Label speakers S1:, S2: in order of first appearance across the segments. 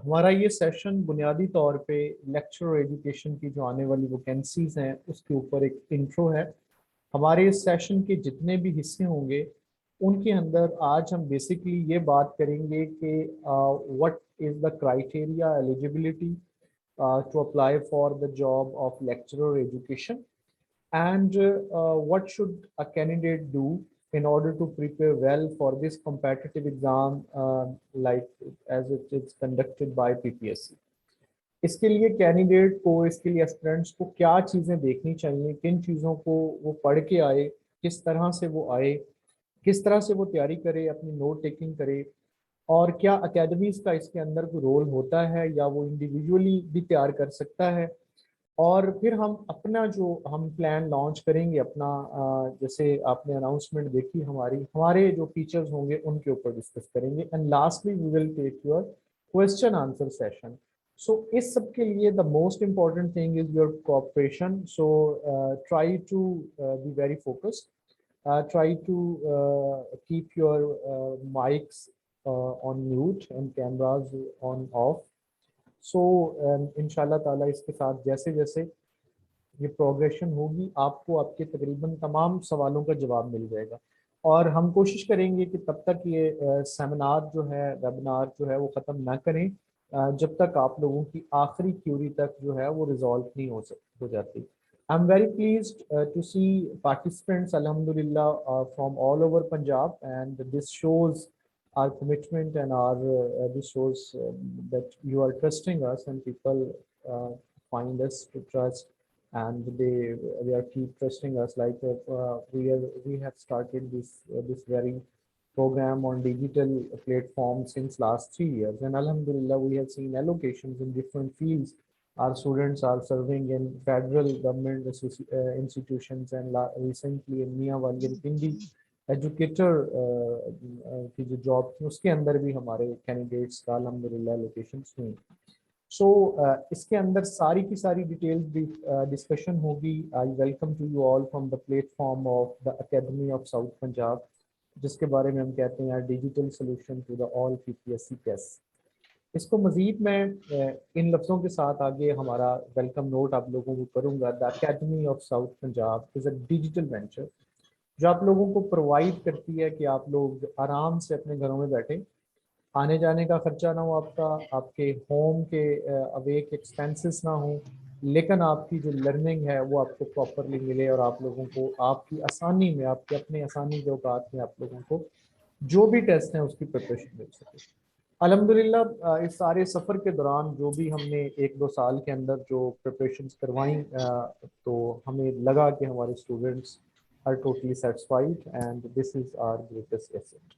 S1: हमारा ये सेशन बुनियादी तौर पे लेक्चर एजुकेशन की जो आने वाली वैकेंसीज हैं उसके ऊपर एक इंट्रो है। हमारे इस सेशन के जितने भी हिस्से होंगे उनके अंदर आज हम बेसिकली ये बात करेंगे कि what is the criteria eligibility to apply for the job of lecturer education, and what should a candidate do in order to prepare well for this competitive exam, like as it is conducted by PPSC. इसके लिए candidate को, इसके लिए aspirants को क्या चीज़ें देखनी चाहिए, किन चीज़ों को वो पढ़ के आए, किस तरह से वो आए, किस तरह से वो तैयारी करे, अपनी नोट टेकिंग करे, और क्या अकेडमीज का इसके अंदर कोई रोल होता है या वो इंडिविजुअली भी तैयार कर सकता है। और फिर हम अपना जो हम प्लान लॉन्च करेंगे अपना, जैसे आपने अनाउंसमेंट देखी हमारी, हमारे जो फीचर्स होंगे उनके ऊपर डिस्कस करेंगे, and lastly we will take your question answer session. So इस सब के लिए the most important thing is your cooperation. So try to be very focused, try to keep your mics on mute and cameras on off. सो इंशाल्लाह ताला इसके साथ जैसे जैसे ये प्रोग्रेशन होगी आपको आपके तकरीबन तमाम सवालों का जवाब मिल जाएगा। और हम कोशिश करेंगे कि तब तक ये सेमिनार जो है, वेबिनार जो है वो ख़त्म ना करें जब तक आप लोगों की आखिरी क्यूरी तक जो है वो रिजॉल्व नहीं हो जाती। I am very pleased to see participants अल्हम्दुलिल्लाह from all over Punjab, and this shows our commitment and our this shows that you are trusting us, and people find us to trust, and they are keep trusting us. Like we have started this very program on digital platform since last 3 years, and alhamdulillah we have seen allocations in different fields. Our students are serving in federal government institutions, and recently in Mia Wali Pindi educator की जो job थी उसके अंदर भी हमारे candidates का अल्हम्दुलिल्लाह locations हुई। सो इसके अंदर सारी की सारी डिटेल्स डिस्कशन होगी। I welcome to you all from the platform of the academy of South Punjab, जिसके बारे में हम कहते हैं digital solution to the all PPSC test. इसको मजीद मैं इन लफ्ज़ों के साथ आगे हमारा वेलकम नोट आप लोगों को करूँगा। The academy of South Punjab is a digital venture जो आप लोगों को प्रोवाइड करती है कि आप लोग आराम से अपने घरों में बैठे, आने जाने का खर्चा ना हो आपका, आपके होम के अवे के एक्सपेंसेस ना हो, लेकिन आपकी जो लर्निंग है वो आपको प्रॉपरली मिले और आप लोगों को आपकी आसानी में, आपके अपने आसानी के औकात में आप लोगों को जो भी टेस्ट हैं उसकी प्रिपरेशन मिल सके। अल्हम्दुलिल्लाह इस सारे सफ़र के दौरान जो भी हमने 1-2 साल के अंदर जो प्रिपरेशंस करवाई, तो हमें लगा कि हमारे students are totally satisfied, and this is our greatest asset.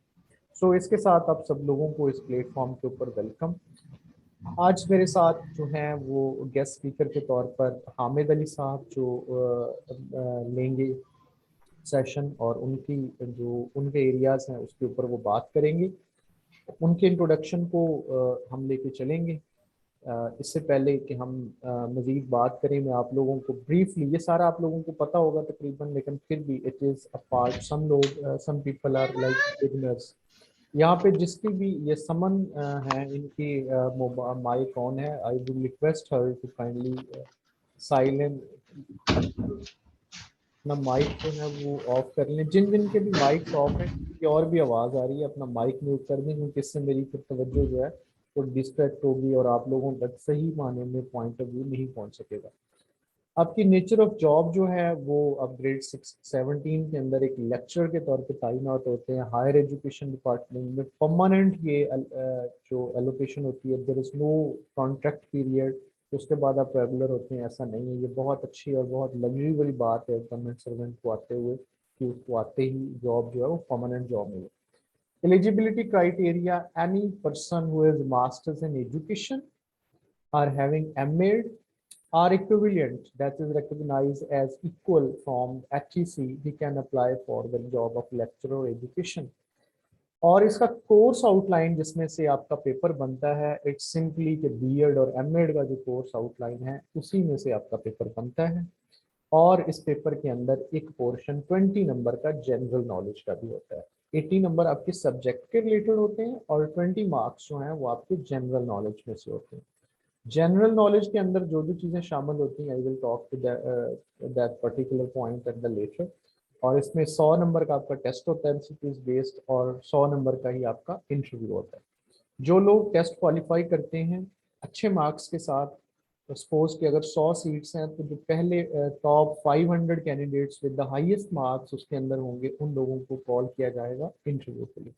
S1: So इसके साथ आप सब लोगों को इस प्लेटफॉर्म के ऊपर वेलकम। आज मेरे साथ जो हैं वो गेस्ट स्पीकर के तौर पर हामिद अली साहब जो लेंगे सेशन, और उनकी जो उनके एरियाज हैं उसके ऊपर वो बात करेंगे। उनके इंट्रोडक्शन को हम लेके चलेंगे। इससे पहले कि हम मज़ीद बात करें, मैं आप लोगों को ब्रीफली, ये सारा आप लोगों को पता होगा तकरीबन, लेकिन फिर भी it is a part, some लोग some people are like beginners. यहाँ पे जिसकी भी ये समन हैं, इनकी माइक ऑन है। I would request her to kindly silent अपना माइक जो है वो ऑफ कर लें। जिन जिन के भी माइक्स ऑफ हैं, किसी और भी आवाज़ आ रही है, अपना माइक म्यूट कर दें, क्योंकि इससे मेरी फिर तवज्जो जो है वो डिस्ट्रैक्ट होगी और आप लोगों तक सही माने में पॉइंट ऑफ व्यू नहीं पहुंच सकेगा। आपकी नेचर ऑफ जॉब जो है वो अब ग्रेड 6-17 के अंदर एक लेक्चरर के तौर पे तैनात होते हैं हायर एजुकेशन डिपार्टमेंट में। परमानेंट ये जो एलोकेशन होती है, there is no contract period, उसके बाद आप रेगुलर होते हैं, ऐसा नहीं है। ये बहुत अच्छी और बहुत लग्जरी वाली बात है गवर्नमेंट सर्वेंट को आते हुए कि उसको आते ही जॉब जो है वो परमानेंट जॉब मिले। Eligibility criteria, any person who has masters in education or having MAd or equivalent that is recognized as equal from HEC, he can apply for the job of lecturer education। और इसका course outline जिसमें से आपका paper बनता है, it's simply कि BEd और MEd का जो कोर्स आउटलाइन है उसी में से आपका पेपर बनता है। और इस पेपर के अंदर एक पोर्शन 20 नंबर का जनरल नॉलेज का भी होता है। 80 नंबर आपके सब्जेक्ट के रिलेटेड होते हैं और 20 मार्क्स जो हैं वो आपके जनरल नॉलेज में से होते हैं। जनरल नॉलेज के अंदर जो जो चीज़ें शामिल होती हैं, I will talk to that particular point at the later. और इसमें 100 नंबर का आपका टेस्ट होता है एमसीक्यूज बेस्ड, और 100 नंबर का ही आपका इंटरव्यू होता है। जो लोग टेस्ट क्वालिफाई करते हैं अच्छे मार्क्स के साथ, सपोज कि अगर 100 सीट्स हैं तो जो पहले top 500 candidates with the highest marks उसके अंदर होंगे, उन लोगों को कॉल किया जाएगा इंटरव्यू के लिए।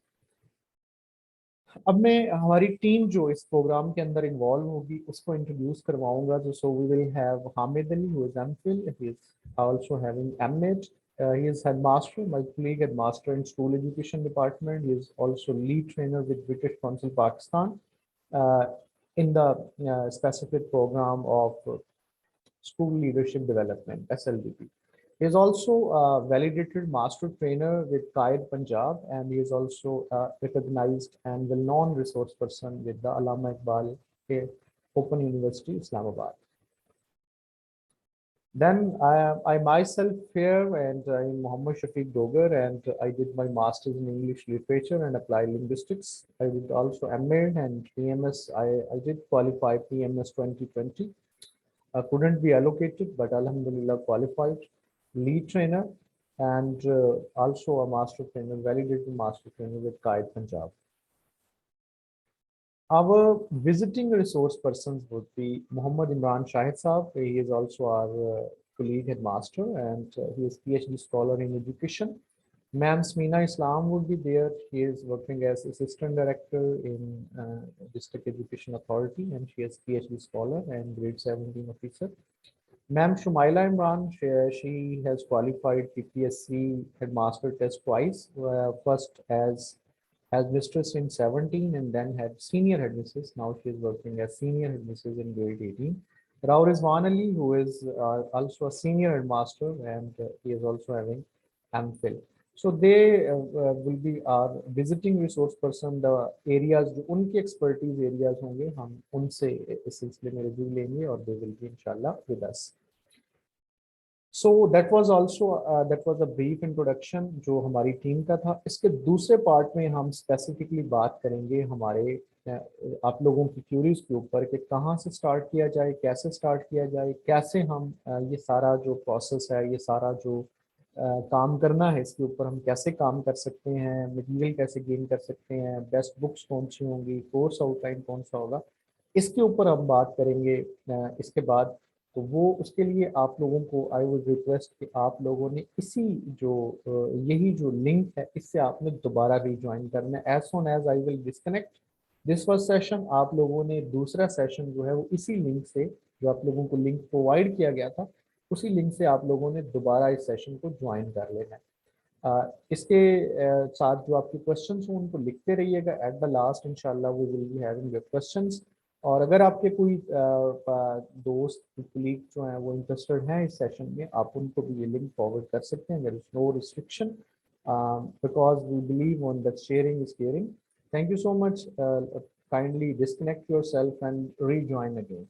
S1: अब मैं हमारी टीम जो इस प्रोग्राम के अंदर इन्वॉल्व होगी उसको इंट्रोड्यूस करवाऊंगा। जो so we will have Hamid Ali who is MPhil, he is also having MNET, he is headmaster, my colleague headmaster in school education department. He is also lead trainer with British Council Pakistan uh, in the specific program of school leadership development, SLDP. He is also a validated master trainer with Qaid Punjab, and he is also a recognized and well-known resource person with the Allama Iqbal Open University, Islamabad. Then I myself here, and I'm Muhammad Shafiq Dogar, and I did my master's in English literature and applied linguistics. I did also MA and PMS. I did qualify PMS 2020. Couldn't be allocated, but Alhamdulillah qualified. Lead trainer, and also a master trainer, validated master trainer with Qaid Punjab. Our visiting resource persons would be Muhammad Imran Shahid Saab. He is also our colleague headmaster, and he is PhD scholar in education. Ma'am Smina Islam would be there. She is working as assistant director in District Education Authority, and she is PhD scholar and grade 17 officer. Ma'am Shumaila Imran, she has qualified PPSC headmaster test twice. First as mistress in 17 and then had senior headmistress. Now she is working as senior headmistress in grade 18. Rao Rizwan Ali, who is also a senior headmaster, and he is also having MPhil. So they will be our visiting resource person. The areas जो उनके expertise areas होंगे, हम उनसे इस सिलसिले में review लेंगे, और they will be inshallah with us. So that was also that was a brief introduction जो हमारी टीम का था। इसके दूसरे पार्ट में हम स्पेसिफिकली बात करेंगे हमारे आप लोगों की क्यूरीज के ऊपर कि कहाँ से स्टार्ट किया जाए, कैसे स्टार्ट किया जाए, कैसे हम ये सारा जो प्रोसेस है, ये सारा जो काम करना है, इसके ऊपर हम कैसे काम कर सकते हैं, मटेरियल कैसे गेन कर सकते हैं, बेस्ट बुक्स कौन सी होंगी, कोर्स आउटलाइन कौन सा होगा, इसके ऊपर हम बात करेंगे इसके बाद। तो वो उसके लिए आप लोगों को आई वुड रिक्वेस्ट कि आप लोगों ने इसी जो यही जो लिंक है इससे आपने दोबारा रिज्वाइन करना है। As soon as I will disconnect this first session, आप लोगों ने दूसरा सेशन जो है वो इसी लिंक से, जो आप लोगों को लिंक प्रोवाइड किया गया था, उसी लिंक से आप लोगों ने दोबारा इस सेशन को ज्वाइन कर लेना है। इसके साथ जो आपके क्वेश्चंस हो उनको लिखते रहिएगा। एट द लास्ट इंशाल्लाह we will be having your questions. और अगर आपके कोई दोस्त कलीग जो हैं वो इंटरेस्टेड हैं इस सेशन में, आप उनको भी ये लिंक फॉरवर्ड कर सकते हैं। There is no restriction because we believe on that sharing is caring. Thank you so much. Kindly disconnect yourself and rejoin again.